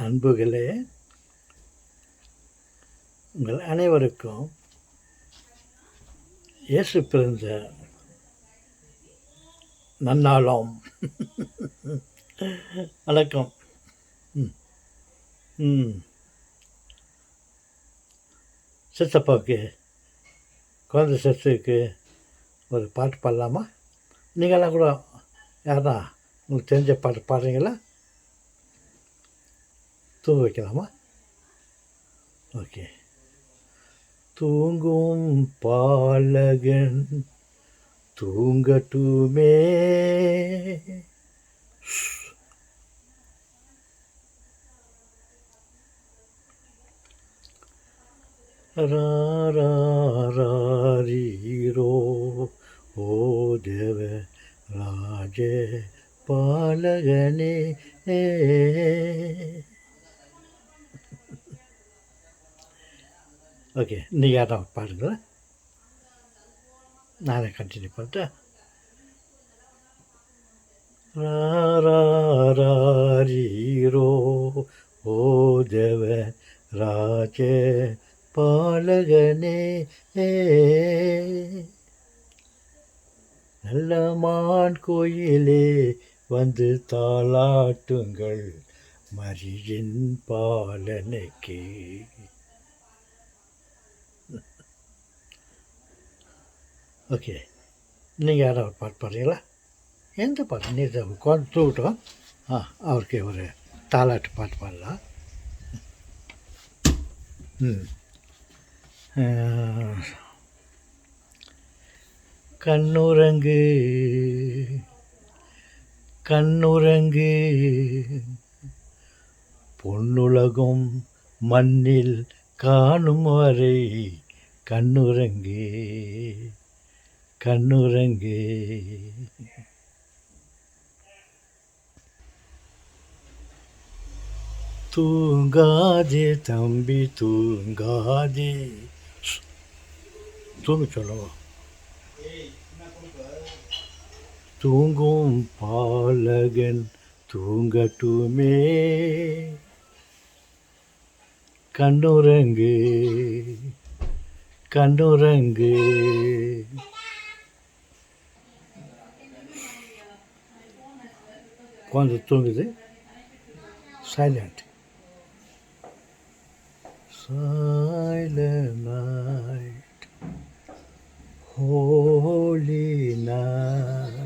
அன்புகளே, உங்கள் அனைவருக்கும் இயேசு பிறந்த நன்னாளாம். வணக்கம். சித்தப்பாவுக்கு குழந்தை சிஸ்டருக்கு ஒரு பாட்டு பாடலாமா? நீங்களாம் கூட யாரா உங்களுக்கு தெரிஞ்ச பாட்டு பாடுறீங்களா? தூங்க வைக்கலாமா? ஓகே. தூங்கும் பாலகன் தூங்கட்டுமே, ராரீரோ ஓ தேவ ராஜ பாலகனே. ஓகே, நீங்கள் யாரும் பாருங்களேன், நானே கண்டினியூ பண்ணிட்டேன். ராரீரோ ஓ தேவ ராஜ பாலகனே, நல்ல மான் கோயிலே வந்து தாளாட்டுங்கள் மரியின் பாலனுக்கே. ஓகே, நீங்கள் யாராவது பாட்டு பாடுறீங்களா? எந்த பாட்டு? நீ குழந்தை தூக்கிட்டோம், அவருக்கு ஒரு தாலாட்டு பாட்டு பாடலாம். கண்ணுறங்கு கண்ணுறங்கு பொன்னுலகும் மண்ணில் காணும் வரை கண்ணுறங்கு கண்ணுறங்கு. தூங்காதே தம்பி தூங்காதே, தூங்க சொல்லுவோம். தூங்கும் பாலகன் தூங்கட்டுமே, கண்ணுறங்கு கண்ணுறங்கு. குழந்தை தூங்குது. Silent silent night, holy night,